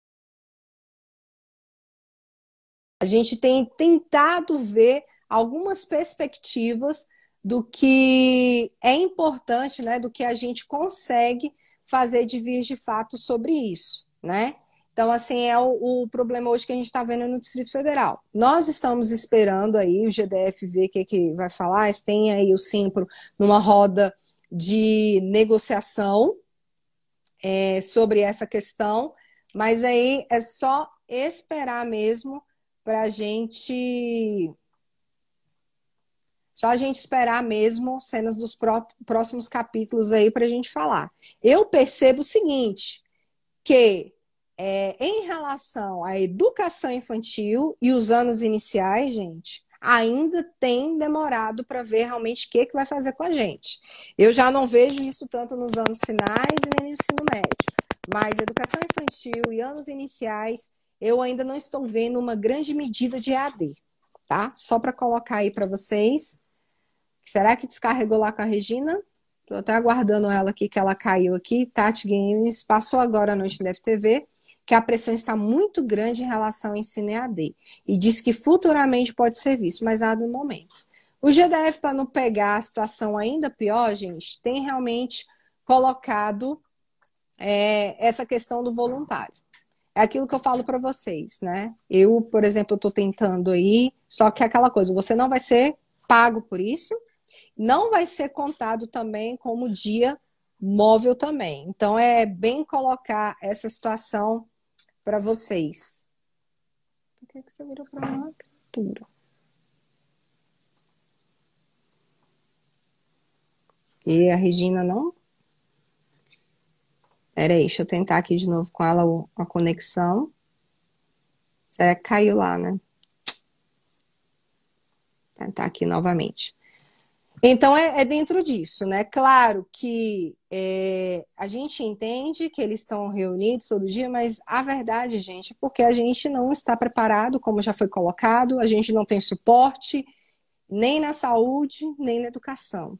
A gente tem tentado ver algumas perspectivas do que é importante, né, do que a gente consegue fazer de vir de fato sobre isso, né? Então, assim, é o problema hoje que a gente está vendo no Distrito Federal. Nós estamos esperando aí o GDF ver o que vai falar, tem aí o Simpro numa roda de negociação sobre essa questão, mas aí é só esperar mesmo para a gente... Só a gente esperar mesmo cenas dos próximos capítulos aí para a gente falar. Eu percebo o seguinte, que em relação à educação infantil e os anos iniciais, gente, ainda tem demorado para ver realmente o que vai fazer com a gente. Eu já não vejo isso tanto nos anos finais e nem no ensino médio. Mas educação infantil e anos iniciais, eu ainda não estou vendo uma grande medida de EAD, tá? Só para colocar aí para vocês. Será que descarregou lá com a Regina? Estou até aguardando ela aqui, que ela caiu aqui. Tati Games passou agora à noite no FTV, que a pressão está muito grande em relação ao ensino EAD. E diz que futuramente pode ser visto, mas nada no momento. O GDF, para não pegar a situação ainda pior, gente, tem realmente colocado essa questão do voluntário. É aquilo que eu falo para vocês, né? Eu, por exemplo, estou tentando aí, só que é aquela coisa, você não vai ser pago por isso, não vai ser contado também como dia móvel também. Então, é bem colocar essa situação para vocês. Por que você virou para uma criatura? E a Regina não. Peraí, deixa eu tentar aqui de novo com ela a conexão. Será que caiu lá, né? Tentar aqui novamente. Então, é dentro disso, né? Claro que a gente entende que eles estão reunidos todo dia, mas a verdade, gente, é porque a gente não está preparado, como já foi colocado, a gente não tem suporte, nem na saúde, nem na educação.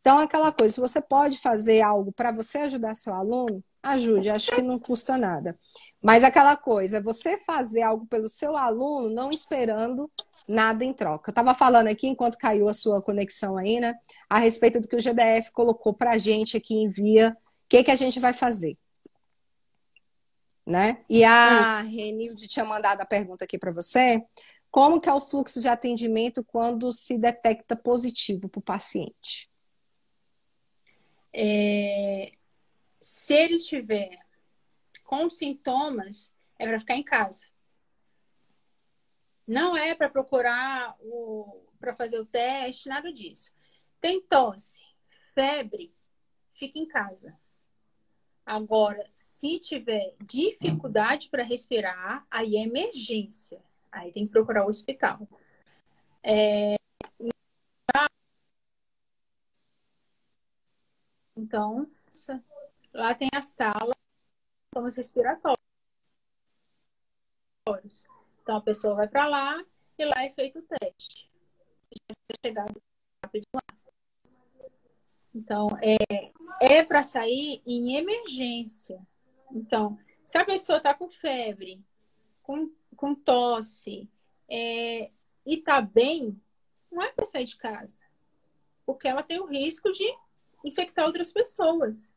Então, aquela coisa, se você pode fazer algo para você ajudar seu aluno, ajude, acho que não custa nada. Mas aquela coisa, você fazer algo pelo seu aluno, não esperando nada em troca. Eu estava falando aqui, enquanto caiu a sua conexão aí, né, a respeito do que o GDF colocou para a gente aqui em via, o que a gente vai fazer, né? E a Renilde tinha mandado a pergunta aqui para você, como que é o fluxo de atendimento quando se detecta positivo para o paciente? Se ele estiver com sintomas, é para ficar em casa. Não é para procurar para fazer o teste, nada disso. Tem tosse, febre, fica em casa. Agora, se tiver dificuldade para respirar, aí é emergência. Aí tem que procurar o hospital. Então, lá tem a sala de sintomas respiratórios. Então, a pessoa vai para lá e lá é feito o teste. Se tiver chegado rápido lá. Então, é para sair em emergência. Então, se a pessoa está com febre, com tosse, e está bem, não é para sair de casa. Porque ela tem o risco de infectar outras pessoas.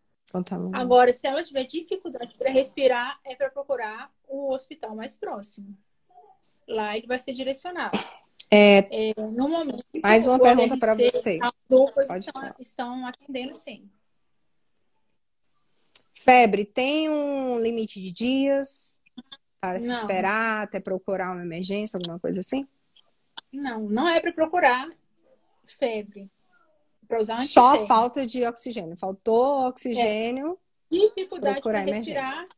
Agora, se ela tiver dificuldade para respirar, é para procurar o hospital mais próximo. Lá ele vai ser direcionado. No momento, Mais uma o pergunta para ADRC, você. as UPAs estão atendendo, sim. Febre, tem um limite de dias para se Não, esperar até procurar uma emergência, alguma coisa assim? não é para procurar febre, para usar Só antitérmico. falta de oxigênio. Faltou oxigênio, Dificuldade para procurar respirar, emergência.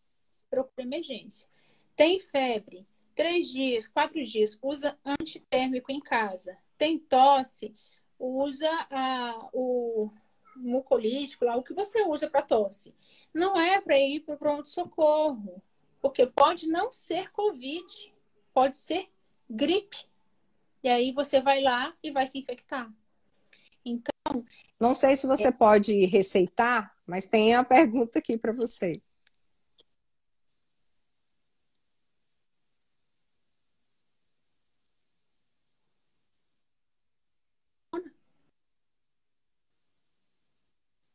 procura emergência. Tem febre, 3 dias, 4 dias, usa antitérmico em casa. Tem tosse, usa o mucolítico, lá, o que você usa para tosse. Não é para ir para o pronto-socorro, porque pode não ser Covid, pode ser gripe. E aí você vai lá e vai se infectar. Então, Não sei se você pode receitar, mas tem a pergunta aqui para você.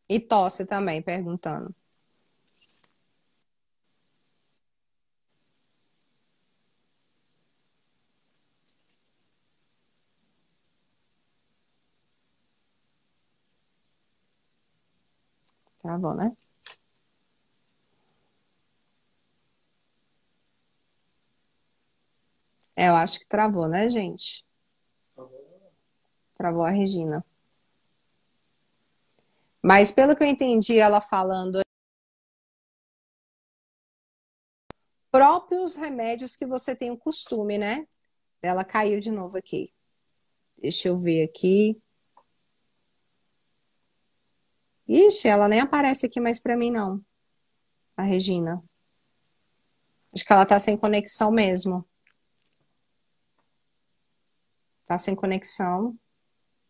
E tosse também, perguntando. Tá bom, né? Eu acho que travou, né, gente? Travou a Regina. Mas pelo que eu entendi ela falando, próprios remédios que você tem o costume, né? Ela caiu de novo aqui. Deixa eu ver aqui. Ixi, ela nem aparece aqui mais para mim, não. A Regina. Acho que ela tá sem conexão mesmo. Tá sem conexão.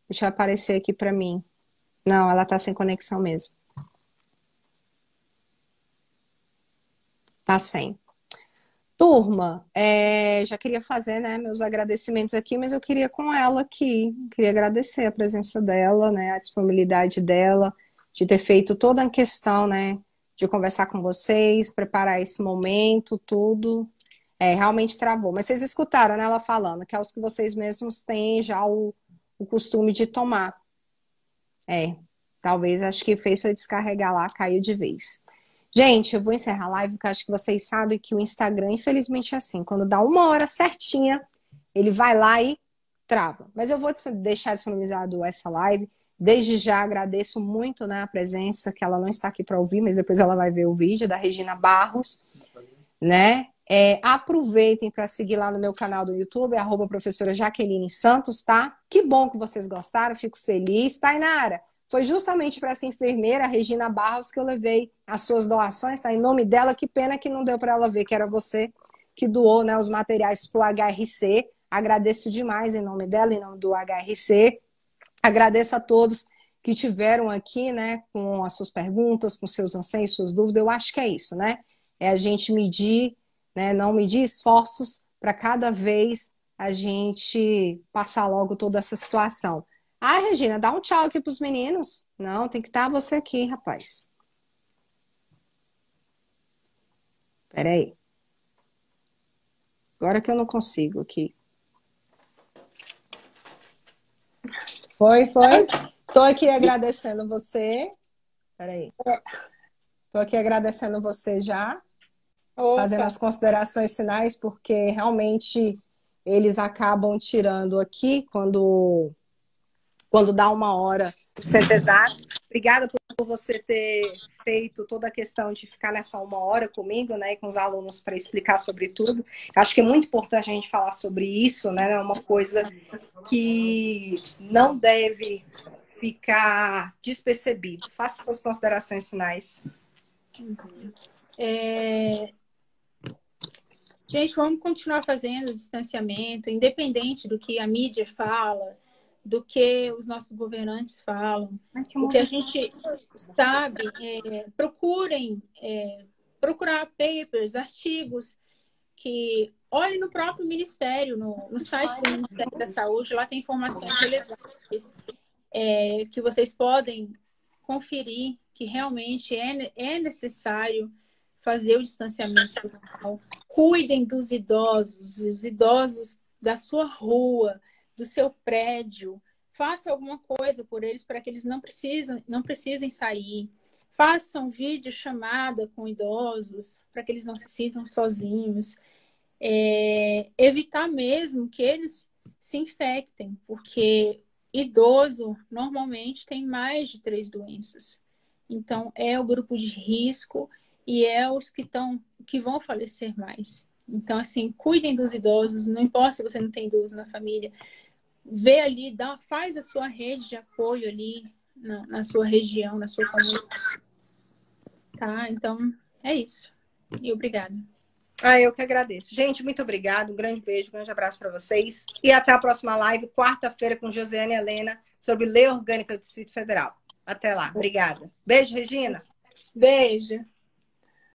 Deixa eu aparecer aqui para mim. Não, ela tá sem conexão mesmo. Tá sem. Turma, já queria fazer, né, meus agradecimentos aqui, mas eu queria com ela aqui. Queria agradecer a presença dela, né, a disponibilidade dela, de ter feito toda a questão, né, de conversar com vocês, preparar esse momento, tudo. Realmente travou. Mas vocês escutaram, né, ela falando, que é os que vocês mesmos têm já o costume de tomar. Talvez, acho que fez foi descarregar lá, caiu de vez. Gente, eu vou encerrar a live, porque acho que vocês sabem que o Instagram, infelizmente, é assim. Quando dá 1 hora certinha, ele vai lá e trava. Mas eu vou deixar disponibilizado essa live. Desde já agradeço muito, né, a presença, que ela não está aqui para ouvir, mas depois ela vai ver o vídeo da Regina Barros, né? Aproveitem para seguir lá no meu canal do YouTube, @professora Jaqueline Santos, tá? Que bom que vocês gostaram, fico feliz. Tainara, foi justamente para essa enfermeira, a Regina Barros, que eu levei as suas doações, tá? Em nome dela, que pena que não deu para ela ver que era você que doou, né, os materiais para o HRC. Agradeço demais em nome dela, em nome do HRC. Agradeço a todos que tiveram aqui, né, com as suas perguntas, com seus anseios, suas dúvidas. Eu acho que é isso, né? É a gente medir, né, não medir esforços para cada vez a gente passar logo toda essa situação. Ah, Regina, dá um tchau aqui para os meninos. Não, tem que estar você aqui, rapaz. Peraí. Agora que eu não consigo aqui. Foi. Tô aqui agradecendo você. Peraí. Tô aqui agradecendo você já. Fazendo as considerações finais, porque realmente eles acabam tirando aqui quando dá 1 hora certo exato. Obrigada por você ter feito toda a questão de ficar nessa 1 hora comigo, né, e com os alunos para explicar sobre tudo. Acho que é muito importante a gente falar sobre isso, né? É uma coisa que não deve ficar despercebido. Faça suas considerações finais. Gente, vamos continuar fazendo o distanciamento, independente do que a mídia fala, do que os nossos governantes falam. O que a gente sabe, procurem procurar papers, artigos, que olhem no próprio Ministério, no site do Ministério da Saúde, lá tem informações relevantes que vocês podem conferir que realmente é necessário fazer o distanciamento social. Cuidem dos idosos, os idosos da sua rua, do seu prédio. Faça alguma coisa por eles para que eles não precisem sair. Façam vídeo chamada com idosos para que eles não se sintam sozinhos. Evitar mesmo que eles se infectem, porque idoso normalmente tem mais de 3 doenças. Então, é o grupo de risco e é os que vão falecer mais. Então, assim, cuidem dos idosos, não importa se você não tem idoso na família, vê ali, faz a sua rede de apoio ali na sua região, na sua comunidade. Tá? Então, é isso. E obrigada. Eu que agradeço. Gente, muito obrigada. Um grande beijo, um grande abraço para vocês. E até a próxima live, quarta-feira, com Josiane Helena, sobre Lei Orgânica do Distrito Federal. Até lá. Obrigada. Beijo, Regina. Beijo.